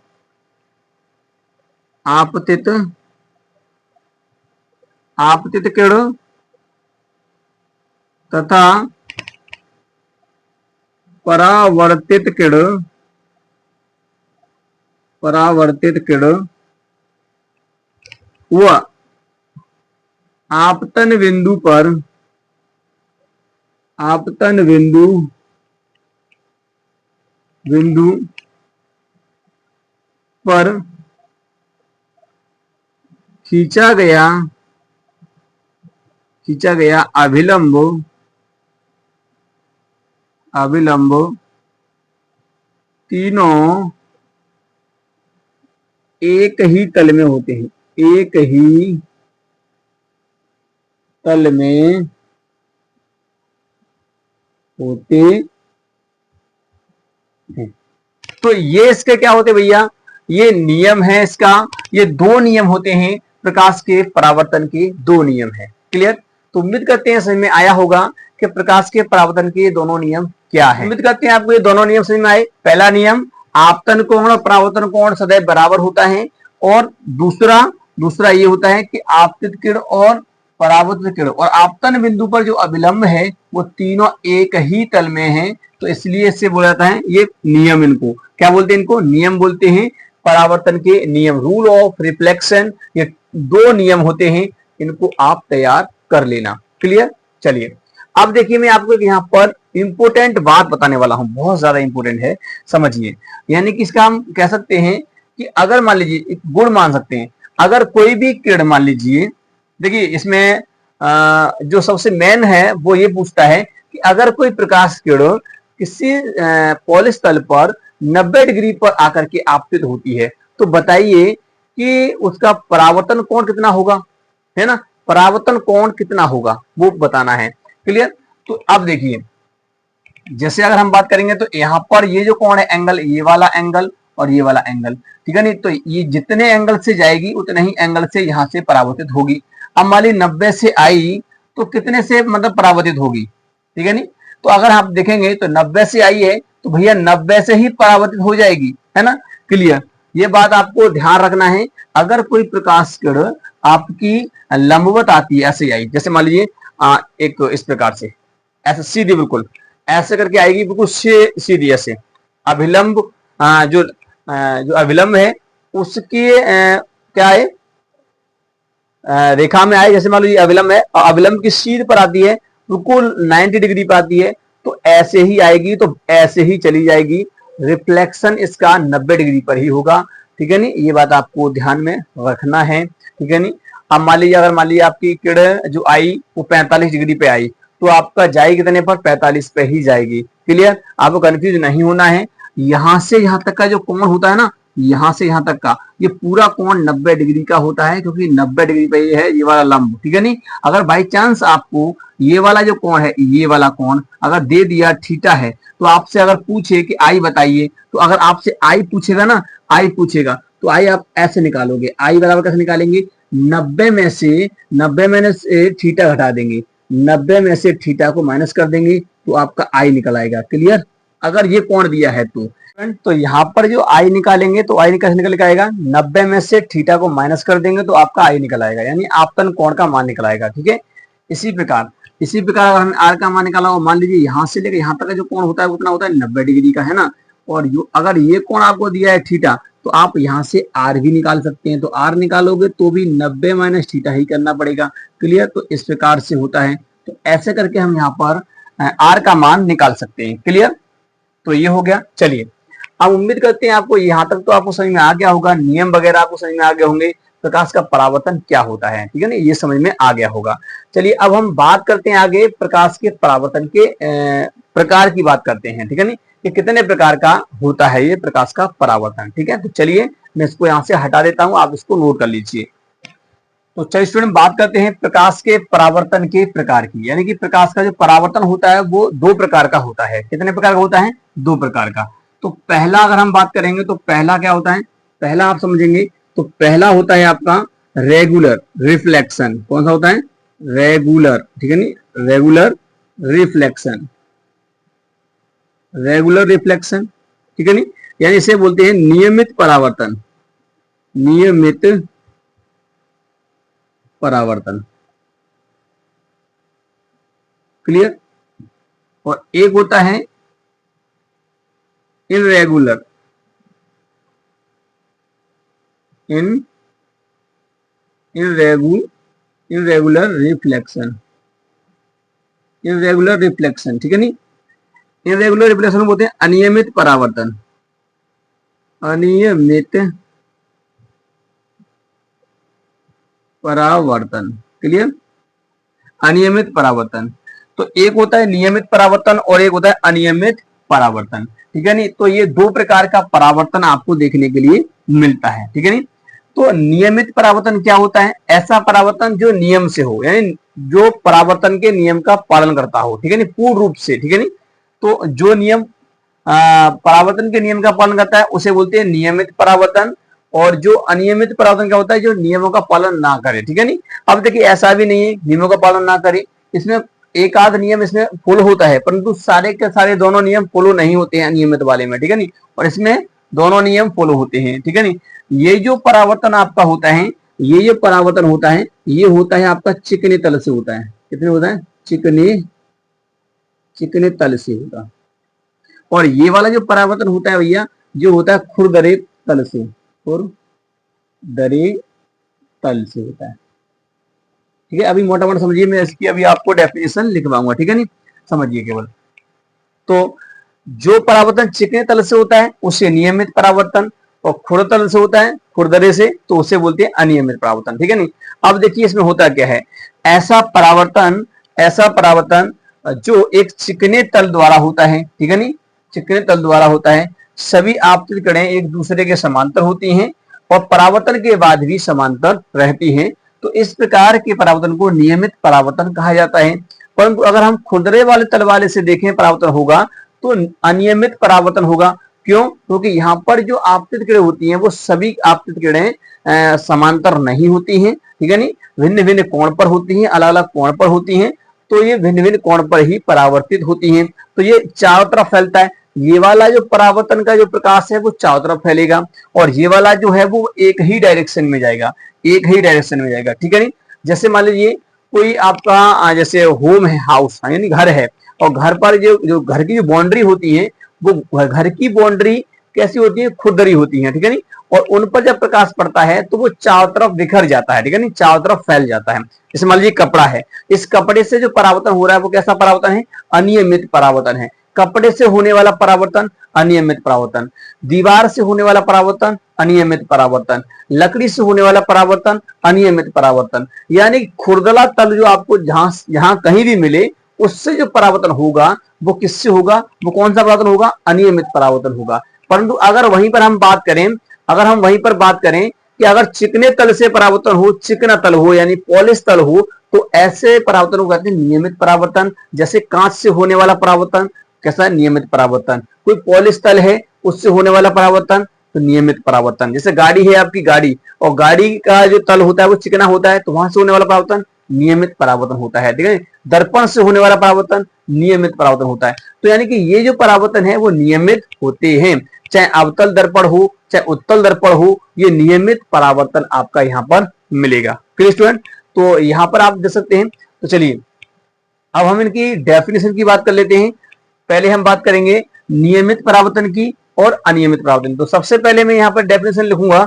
आपतित आपतित किरण तथा परावर्तित किरण, परावर्तित किरण व आपतन बिंदु पर, आपतन बिंदु पर खींचा गया अभिलंब, अविलंब तीनों एक ही तल में होते हैं, एक ही तल में होते हैं। तो ये इसके क्या होते भैया, ये नियम है इसका, ये दो नियम होते हैं प्रकाश के परावर्तन के, दो नियम है। क्लियर? तो उम्मीद करते हैं समझ में आया होगा कि प्रकाश के परावर्तन के दोनों नियम क्या है। उम्मीद करते हैं आपको ये दोनों नियम समझ में आए। पहला नियम, आपतन कोण और परावर्तन कोण सदैव बराबर होता है, और दूसरा ये होता है कि आपतित किरण और परावर्तित किरण और आपतन बिंदु पर जो अभिलंब है वो तीनों एक ही तल में है, तो इसलिए इससे बोला जाता है ये नियम। इनको क्या बोलते हैं? इनको नियम बोलते हैं, परावर्तन के नियम, रूल ऑफ रिफ्लेक्शन। ये दो नियम होते हैं, इनको आप तैयार कर लेना। क्लियर? चलिए अब देखिए, मैं आपको यहाँ पर इंपोर्टेंट बात बताने वाला हूं, बहुत ज्यादा इंपोर्टेंट है, समझिए। यानी कि इसका हम कह सकते हैं कि अगर मान लीजिए, एक गुण मान सकते हैं, अगर कोई भी किरण मान लीजिए, देखिए इसमें जो सबसे मेन है वो ये पूछता है कि अगर कोई प्रकाश किरण किसी पॉलिश तल पर 90 डिग्री पर आकर के आपतित होती है, तो बताइए कि उसका परावर्तन कोण कितना होगा, है ना? परावर्तन कोण कितना होगा वो बताना है। क्लियर? तो अब देखिए, जैसे अगर हम बात करेंगे तो यहां पर ये जो कोण है एंगल, ये वाला एंगल और ये वाला एंगल, ठीक है नहीं? तो ये जितने एंगल से जाएगी उतने ही एंगल से यहां से परावर्तित होगी। अब मान ली 90 से आई तो कितने से मतलब परावर्तित होगी, ठीक है नहीं? तो अगर आप देखेंगे तो 90 से आई है तो भैया 90 से ही परावर्तित हो जाएगी, है ना? क्लियर? ये बात आपको ध्यान रखना है। अगर कोई प्रकाश किरण आपकी लंबवत आती है, ऐसे आई, जैसे मान लीजिए एक इस प्रकार से, ऐसे सीधी, बिल्कुल ऐसे करके आएगी, बिल्कुल सीधी ऐसे। अभिलंब जो अभिलंब है उसके क्या है, रेखा में आए, जैसे मान लीजिए अभिलंब है और अभिलंब की सीध पर आती है, बिल्कुल 90 डिग्री पर आती है, तो ऐसे ही आएगी, तो ऐसे ही चली जाएगी। रिफ्लेक्शन इसका 90 डिग्री पर ही होगा, ठीक है नहीं? ये बात आपको ध्यान में रखना है, ठीक है नहीं? अब मान लीजिए, अगर मान लीजिए आपकी किरण जो आई वो 45 डिग्री पे आई, तो आपका जाएगी कितने पर? 45 पे ही जाएगी। क्लियर? आपको कंफ्यूज नहीं होना है। यहां से यहां तक का जो कोण होता है ना, यहां से यहां तक का, ये पूरा कोण 90 डिग्री का होता है, क्योंकि 90 डिग्री पे ये है ये वाला लंब, ठीक है नहीं? अगर बाई चांस आपको ये वाला जो कोण है, ये वाला कोण अगर दे दिया थीटा है, तो आपसे अगर पूछे कि आई बताइए, तो अगर आपसे आई पूछेगा ना, आई पूछेगा, तो आई आप ऐसे निकालोगे। आई बराबर कैसे निकालेंगे? 90 में से थीटा घटा देंगे, 90 में से थीटा को माइनस कर देंगे, तो आपका आई निकल आएगा। क्लियर? अगर ये कोण दिया है तो यहाँ पर जो आई निकालेंगे, तो आई कैसे निकल के आएगा? 90 में से थीटा को माइनस कर देंगे तो आपका आई निकल आएगा, यानी आपतन कोण का मान निकल आएगा। ठीक है? इसी प्रकार अगर हमें आर का मान निकाला हो, मान लीजिए यहाँ से लेकर यहाँ तक का जो कोण होता है उतना होता है 90 डिग्री का, है ना? और अगर ये कोण आपको दिया है थीटा, तो आप यहाँ से आर भी निकाल सकते हैं। तो आर निकालोगे तो भी 90 माइनस थीटा ही करना पड़ेगा। क्लियर? तो इस प्रकार से होता है। तो ऐसे करके हम यहाँ पर आर का मान निकाल सकते हैं। क्लियर? तो ये हो गया। चलिए अब उम्मीद करते हैं आपको यहाँ तक तो आपको समझ में आ गया होगा, नियम वगैरह आपको समझ में आ गए होंगे, प्रकाश का परावर्तन क्या होता है। ठीक है ना? ये समझ में आ गया होगा। चलिए अब हम बात करते हैं आगे प्रकाश के परावर्तन के प्रकार की बात करते हैं। ठीक है नी? कि कितने प्रकार का होता है ये प्रकाश का परावर्तन। ठीक है? तो चलिए मैं इसको यहाँ से हटा देता हूँ, आप इसको नोट कर लीजिए। तो चलिए स्टूडेंट बात करते हैं प्रकाश के परावर्तन के प्रकार की। यानी कि प्रकाश का जो परावर्तन होता है वो दो प्रकार का होता है। कितने प्रकार का होता है? दो प्रकार का। तो पहला अगर हम बात करेंगे तो पहला क्या होता है? पहला आप समझेंगे तो पहला होता है आपका रेगुलर रिफ्लेक्शन। कौन सा होता है? रेगुलर। ठीक है नी? Regular reflection. Regular reflection. ठीक है नी? यानी इसे बोलते हैं नियमित परावर्तन। नियमित परावर्तन। क्लियर? और एक होता है irregular. Irregular reflection. Irregular reflection. ठीक है नी? इनरेगुलर रिफ्लेक्शन बोलते हैं अनियमित परावर्तन। अनियमित परावर्तन। क्लियर? अनियमित परावर्तन। तो एक होता है नियमित परावर्तन और एक होता है अनियमित परावर्तन। ठीक है नी? तो ये दो प्रकार का परावर्तन आपको देखने के लिए मिलता है। ठीक है नी? तो नियमित परावर्तन क्या होता है? ऐसा परावर्तन जो नियम से हो, यानी जो परावर्तन के नियम का पालन करता हो, ठीक है नहीं, पूर्ण रूप से, ठीक है नहीं। तो जो नियम परावर्तन के नियम का पालन करता है उसे बोलते हैं नियमित परावर्तन। और जो अनियमित परावर्तन क्या होता है? जो नियमों का पालन ना करे, ठीक है नहीं। अब देखिए ऐसा भी नहीं है नियमों का पालन ना करे, इसमें एक आध नियम इसमें फॉलो होता है, परंतु सारे के सारे दोनों नियम फॉलो नहीं होते हैं अनियमित वाले में, ठीक है नहीं। और इसमें दोनों नियम फॉलो होते हैं, ठीक है नहीं। ये जो परावर्तन आपका होता है, ये जो परावर्तन होता है, ये होता है आपका चिकने तल से होता है। कितने होता है? चिकने तल से होता है। और ये वाला जो परावर्तन होता है भैया, जो होता है खुरदरे तल से, खुरदरे तल से होता है, ठीक है। अभी मोटा मोटा समझिए, मैं इसकी अभी आपको डेफिनेशन लिखवाऊंगा, ठीक है नहीं, समझिए केवल। तो जो परावर्तन चिकने तल से होता है उसे नियमित परावर्तन, और खुरद तल से होता है, खुरदरे से, तो उसे बोलते हैं अनियमित परावर्तन, ठीक है नहीं। अब देखिए इसमें होता क्या है, ऐसा परावर्तन जो एक चिकने तल द्वारा होता है, ठीक है नहीं, चिकने तल द्वारा होता है, सभी आपतित किरणें एक दूसरे के समांतर होती हैं और परावर्तन के बाद भी समांतर रहती हैं, तो इस प्रकार के परावर्तन को नियमित परावर्तन कहा जाता है। परंतु अगर हम खुरदरे वाले तल वाले से देखें परावर्तन होगा तो अनियमित परावर्तन होगा। क्यों? क्योंकि यहाँ पर जो आपतित किरणें होती हैं वो सभी आपतित किरणें समांतर नहीं होती हैं, ठीक है नहीं, भिन्न भिन्न कोण पर होती हैं, अलग अलग कोण पर होती हैं, तो ये भिन्न भिन्न कोण पर ही परावर्तित होती हैं। तो ये चारों तरफ फैलता है, ये वाला जो परावर्तन का जो प्रकाश है वो चारों तरफ फैलेगा, और ये वाला जो है वो एक ही डायरेक्शन में जाएगा, एक ही डायरेक्शन में जाएगा, ठीक है नहीं। जैसे मान लीजिए कोई आपका जैसे होम है, हाउस यानी घर है, और घर पर जो घर की जो बाउंड्री होती है वो घर की बाउंड्री कैसी होती है? खुरदरी होती है, ठीक है नहीं। और उन पर जब प्रकाश पड़ता है तो वो चारों तरफ बिखर जाता है, ठीक है नहीं, चारों तरफ फैल जाता है। जैसे मान लीजिए कपड़ा है, इस कपड़े से जो परावर्तन हो रहा है वो कैसा परावर्तन है? अनियमित परावर्तन है। कपड़े से होने वाला परावर्तन अनियमित परावर्तन, दीवार से होने वाला परावर्तन अनियमित परावर्तन, लकड़ी से होने वाला परावर्तन अनियमित परावर्तन। यानी खुरदला तल जो आपको जहां कहीं भी मिले उससे जो परावर्तन होगा वो किससे होगा? वो कौन सा परावर्तन होगा? अनियमित परावर्तन होगा। परंतु अगर वहीं पर हम बात करें कि अगर चिकने तल से परावर्तन हो, चिकना तल हो यानी पॉलिश तल हो, तो ऐसे परावर्तन को कहते हैं नियमित परावर्तन। जैसे कांच से होने वाला परावर्तन कैसा? नियमित परावर्तन। कोई पॉलिश तल है उससे होने वाला परावर्तन तो नियमित परावर्तन। जैसे गाड़ी है आपकी, गाड़ी, और गाड़ी का जो तल होता है वो चिकना होता है, तो वहां से होने वाला परावर्तन नियमित परावर्तन होता है, ठीक है। दर्पण से होने वाला परावर्तन नियमित परावर्तन होता है। तो यानी कि ये जो परावर्तन है वो नियमित होते हैं, चाहे अवतल दर्पण हो चाहे उत्तल दर्पण हो, ये नियमित परावर्तन आपका यहाँ पर मिलेगा। Clear student? तो यहाँ पर आप देख सकते हैं। तो चलिए अब हम इनकी डेफिनेशन की बात कर लेते हैं। पहले हम बात करेंगे नियमित परावर्तन की और अनियमित परावर्तन। तो सबसे पहले मैं यहाँ पर डेफिनेशन लिखूंगा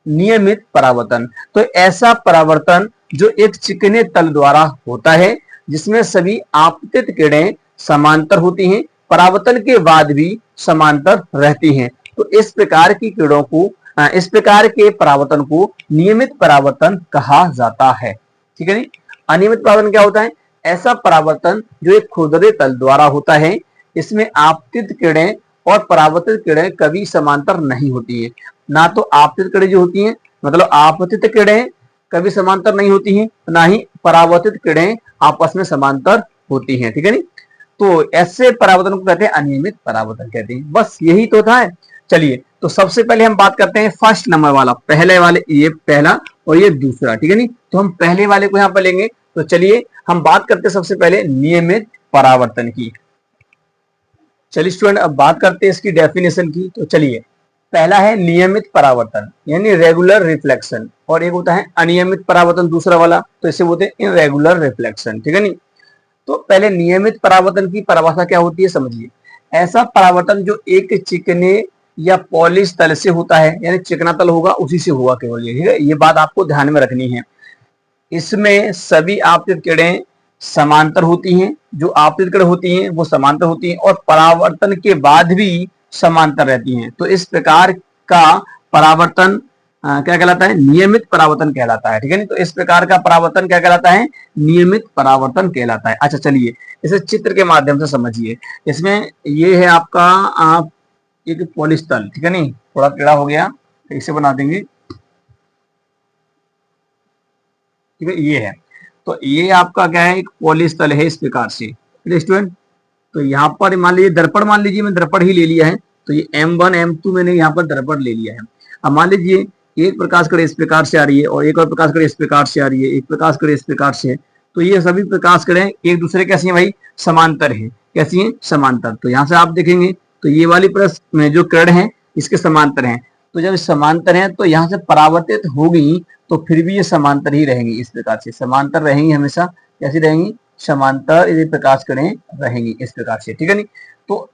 नियमित परावर्तन। तो ऐसा परावर्तन जो एक चिकने तल द्वारा होता है जिसमें सभी आपतित किरणें समांतर होती हैं, परावर्तन के बाद भी समांतर रहती हैं। तो इस प्रकार की किरणों को, इस प्रकार के परावर्तन को नियमित परावर्तन कहा जाता है, ठीक है नहीं। अनियमित परावर्तन क्या होता है? ऐसा परावर्तन जो एक खुरदरे तल द्वारा होता है, इसमें आपतित किरणें और परावर्तित किरणें कभी समांतर नहीं होती है। ना तो आपतित किरणें जो होती हैं, मतलब आपतित किरणें कभी समांतर नहीं होती हैं, ना ही परावर्तित किरणें आपस में समांतर होती हैं, ठीक है नहीं। तो ऐसे परावर्तन को कहते हैं अनियमित परावर्तन कहते हैं। बस यही तो था। चलिए तो सबसे पहले हम बात करते हैं फर्स्ट नंबर वाला, पहले वाले, ये पहला और ये दूसरा, ठीक है नहीं। तो हम पहले वाले को यहाँ पर लेंगे। तो चलिए हम बात करते हैं सबसे पहले नियमित परावर्तन की। चलिए स्टूडेंट अब बात करते हैं इसकी डेफिनेशन की। तो चलिए पहला है नियमित परावर्तन यानी रेगुलर रिफ्लेक्शन, और एक होता है अनियमित परावर्तन दूसरा वाला, तो इसे बोलते हैं इनरेगुलर रिफ्लेक्शन, ठीक है नहीं। तो पहले नियमित परावर्तन की परिभाषा क्या होती है समझिए। ऐसा परावर्तन जो एक चिकने या पॉलिश तल से होता है, यानी चिकना तल होगा उसी से होगा केवल, ये ठीक है, ये बात आपको ध्यान में रखनी है। इसमें सभी आपतित किरणें समांतर होती हैं, जो आपतित किरणें होती हैं वो समांतर होती हैं और परावर्तन के बाद भी समांतर रहती हैं। तो इस प्रकार का परावर्तन क्या कहलाता है? नियमित परावर्तन कहलाता है, ठीक है नहीं। तो इस प्रकार का परावर्तन क्या कहलाता है? नियमित परावर्तन कहलाता है। अच्छा चलिए इसे चित्र के माध्यम से समझिए। इसमें ये है आपका एक पॉलिश तल, ठीक है नहीं, थोड़ा टेढ़ा हो गया, इसे बना देंगे। ठीक है, ये है। तो ये आपका क्या है, एक पॉलिश तल है इस प्रकार से स्टूडेंट। तो यहाँ पर मान लीजिए दर्पण, मान लीजिए मैं दर्पण ही ले लिया है, तो ये M1 M2 मैंने यहाँ पर दर्पण ले लिया है। अब मान लीजिए एक प्रकाश कड़ी इस प्रकार से आ रही है और एक और प्रकाश कड़ी इस प्रकार से आ रही है, एक प्रकाश कड़ी इस प्रकार से है। तो ये सभी प्रकाश कड़ें एक दूसरे कैसी हैं भाई, समांतर हैं। कैसी हैं, समांतर। तो यहाँ से आप देखेंगे तो ये वाली परत में जो किरण है इसके समांतर हैं। तो जब समांतर हैं तो यहाँ से परावर्तित होगी तो फिर भी ये समांतर ही रहेंगी, इस प्रकार से समांतर रहेंगी हमेशा। कैसी रहेंगी, समांतर यदि प्रकाश किरणें रहेंगी इस प्रकार से, ठीक है नहीं। तो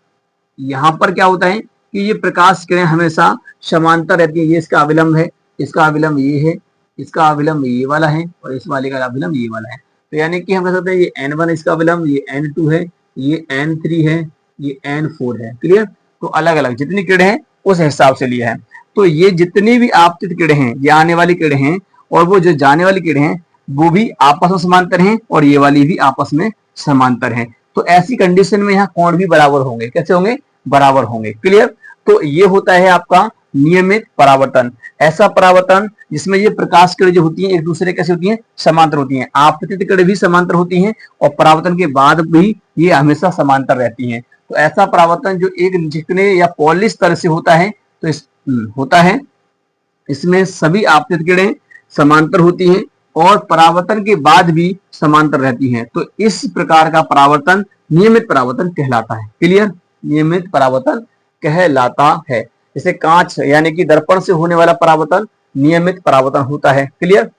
यहाँ पर क्या होता है कि ये प्रकाश किरणें हमेशा समांतर रहती है। ये इसका अविलंब है, इसका अविलंब ये है, इसका अविलंब ये वाला है और इस वाले का अविलंब ये वाला है। तो यानी कि हम कह सकते हैं ये N1 इसका अविलंब, ये N2 है, ये N3 है, ये N4 है। क्लियर। तो अलग अलग जितनी किरणें हैं उस हिसाब से लिया है। तो ये जितनी भी आपतित किरणें हैं, ये आने वाली किरणें हैं और वो जो जाने वाली किरणें हैं वो भी आपस में समांतर हैं और ये वाली भी आपस में समांतर हैं। तो ऐसी कंडीशन में यहाँ कोण भी बराबर होंगे। कैसे होंगे, बराबर होंगे। क्लियर। तो ये होता है आपका नियमित परावर्तन। ऐसा परावर्तन जिसमें ये प्रकाश किरणें जो होती हैं एक दूसरे कैसे होती हैं, समांतर होती हैं। आपतित किरणें भी समांतर होती हैं और परावर्तन के बाद भी ये हमेशा समांतर रहती हैं। तो ऐसा परावर्तन जो एक चिकने या पॉलिश तरह से होता है, तो होता है इसमें सभी आपतित किरणें समांतर होती हैं और परावर्तन के बाद भी समांतर रहती हैं। तो इस प्रकार का परावर्तन नियमित परावर्तन कहलाता है। क्लियर। नियमित परावर्तन कहलाता है। जैसे कांच यानी कि दर्पण से होने वाला परावर्तन नियमित परावर्तन होता है। क्लियर।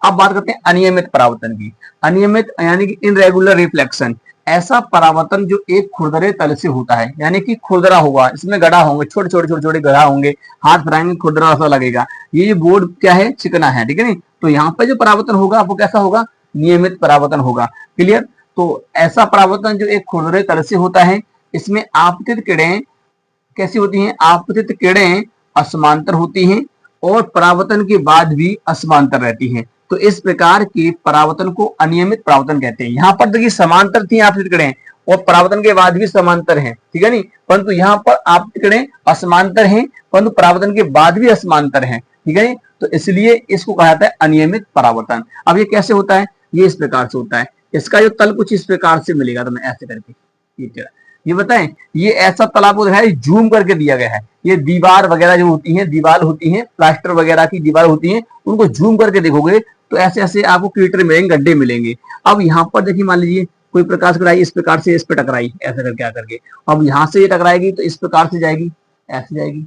अब बात करते हैं अनियमित परावर्तन की। अनियमित यानी कि इनरेगुलर रिफ्लेक्शन। ऐसा परावर्तन जो एक खुरदरे तल से होता है, यानी कि खुरदरा होगा, इसमें गड्ढा होंगे, छोटे छोटे छोटे छोटे गड्ढा होंगे, हाथ फैलाएंगे खुरदरा सा लगेगा। ये बोर्ड क्या है, चिकना है, ठीक है नहीं। तो यहाँ पे जो परावर्तन होगा वो कैसा होगा, नियमित परावर्तन होगा। क्लियर। तो ऐसा परावर्तन जो एक खुरदरे तल से होता है, इसमें आपतित किरणें कैसी होती हैं, आपतित किरणें असमांतर होती हैं और परावर्तन के बाद भी असमांतर रहती हैं। तो इस प्रकार के परावर्तन को अनियमित परावर्तन कहते हैं। यहाँ पर देखिए समांतर थी आपतित किरणें और परावर्तन के बाद भी समांतर हैं, ठीक है नहीं। परंतु यहाँ पर आपतित किरणें असमांतर हैं परंतु परावर्तन के बाद भी असमांतर हैं, ठीक है। तो इसलिए इसको कहा जाता है अनियमित परावर्तन। अब ये कैसे होता है, ये इस प्रकार से होता है। इसका जो तल कुछ इस प्रकार से मिलेगा, तो मैं ऐसे करके ये बताएं, ये ऐसा तल आपको दिखाया, जूम करके दिया गया है। ये दीवार वगैरह जो होती हैं, दीवार होती हैं, प्लास्टर वगैरह की दीवार होती हैं, उनको जूम करके देखोगे तो ऐसे ऐसे आपको क्रेटर मिलेंगे, गड्ढे मिलेंगे। अब यहाँ पर देखिए, मान लीजिए कोई प्रकाश कड़ाई इस प्रकार से इस पे टकराई, ऐसा करके आकर के, अब यहाँ से ये टकराएगी तो इस प्रकार से जाएगी, ऐसे जाएगी,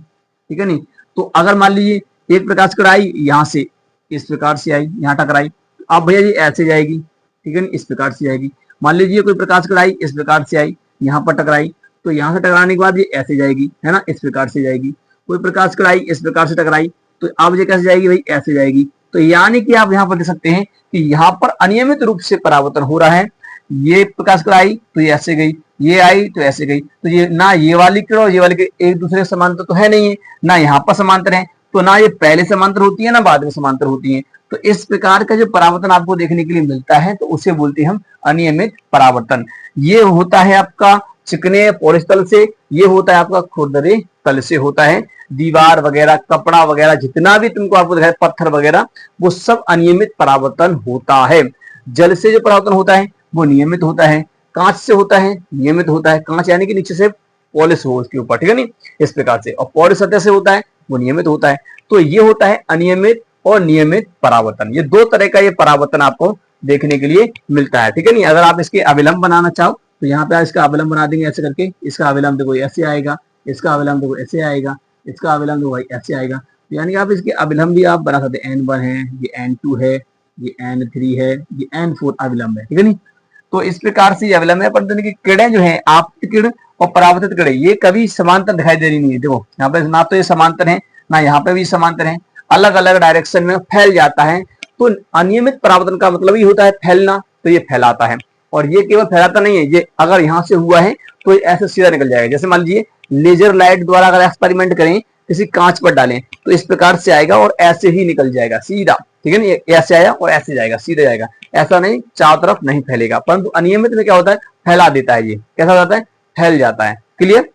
ठीक है नहीं। तो अगर मान लीजिए एक प्रकाश कड़ाई यहाँ से इस प्रकार से आई, यहाँ टकराई, अब भैया जी ऐसे जाएगी, ठीक है नहीं, इस प्रकार से जाएगी। मान लीजिए कोई प्रकाश कड़ाई इस प्रकार से आई, यहाँ पर टकराई, तो यहाँ से टकराने के बाद ये ऐसे जाएगी, है ना, इस प्रकार से जाएगी। कोई प्रकाश कड़ाई इस प्रकार से टकराई, तो अब ये कैसे जाएगी भाई, ऐसे जाएगी। तो यानी कि आप यहाँ पर देख सकते हैं कि यहाँ पर अनियमित रूप से परावर्तन हो रहा है। ये प्रकाश कड़ा आई तो ये ऐसे गई, ये आई तो ऐसे गई। तो ये ना ये वाली किरण और ये वाली किरण एक दूसरे के समांतर तो है नहीं है, ना यहाँ पर समांतर है, तो ना ये पहले समांतर होती है ना बाद में समांतर होती है। तो इस प्रकार का जो परावर्तन आपको देखने के लिए मिलता है तो उसे बोलते हैं हम अनियमित परावर्तन। ये होता है आपका चिकने पॉलिश तल से, ये होता है आपका खुरदरे तल से होता है। दीवार वगैरह, कपड़ा वगैरह, जितना भी तुमको आपको दिखाया, पत्थर वगैरह, वो सब अनियमित परावर्तन होता है। जल से जो परावर्तन होता है वो नियमित होता है, कांच से होता है नियमित होता है, कांच यानी कि नीचे से पॉलिश हो उसके ऊपर, ठीक है नहीं, इस प्रकार से, और पॉलिश सतह से होता है वो नियमित होता है। तो ये होता है अनियमित और नियमित परावर्तन। ये दो तरह का ये परावर्तन आपको देखने के लिए मिलता है, ठीक है नहीं। अगर आप इसके अविलंब बनाना चाहो तो यहाँ पे इसका अविलंब बना देंगे ऐसे करके, इसका अविलंब देखो ऐसे आएगा, इसका अविलंब देखो ऐसे आएगा, इसका अविलंब देखो ऐसे आएगा। तो यानी आप इसके अविलंब भी आप बना सकते हैं, N1 है, ये N2 है, ये N3 है, ये N4 अविलंब है, ठीक है नहीं। तो इस प्रकार से ये अविलंब है, परंतु किरणें जो है आपतित किरण और परावर्तित किरण ये कभी समांतर दिखाई दे रही नहीं है। देखो यहाँ पे ना तो ये समांतर है ना यहाँ पे भी समांतर है, अलग अलग डायरेक्शन में फैल जाता है। तो अनियमित परावर्तन का मतलब ये होता है फैलना, तो ये फैलाता है। और ये केवल फैलाता नहीं है, ये अगर यहाँ से हुआ है तो ऐसे सीधा निकल जाएगा। जैसे मान लीजिए लेजर लाइट द्वारा अगर एक्सपेरिमेंट करें, किसी कांच पर डालें तो इस प्रकार से आएगा और ऐसे ही निकल जाएगा सीधा, ठीक है ना, ऐसे आया और ऐसे जाएगा, सीधा जाएगा, ऐसा नहीं चारों तरफ नहीं फैलेगा। परंतु अनियमित में क्या होता है, फैला देता है, ये कैसा होता है, फैल जाता है। क्लियर,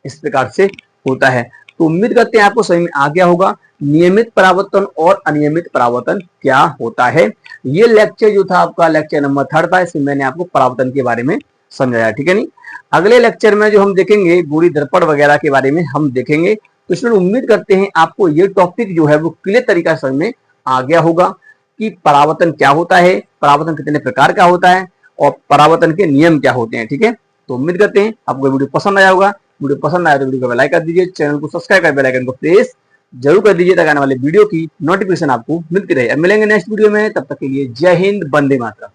इस प्रकार से होता है। तो उम्मीद करते हैं आपको समझ में आ गया होगा नियमित परावर्तन और अनियमित परावर्तन क्या होता है। ये लेक्चर जो था आपका लेक्चर नंबर 3 था, इसमें मैंने आपको परावर्तन के बारे में समझाया, ठीक है नहीं। अगले लेक्चर में जो हम देखेंगे गोरी दर्पण वगैरह के बारे में हम देखेंगे। तो इसमें उम्मीद करते हैं आपको ये टॉपिक जो है वो क्लियर तरीका से समझ में आ गया होगा कि परावर्तन क्या होता है, परावर्तन कितने प्रकार का होता है और परावर्तन के नियम क्या होते हैं, ठीक है। तो उम्मीद करते हैं आपको वीडियो पसंद आया होगा। वीडियो पसंद आया तो वीडियो को लाइक कर दीजिए, चैनल को सब्सक्राइब कर बेल आइकन को प्रेस जरूर कर दीजिए ताकि आने वाले वीडियो की नोटिफिकेशन आपको मिलती रहे। अब मिलेंगे नेक्स्ट वीडियो में, तब तक के लिए जय हिंद, वंदे मातरम।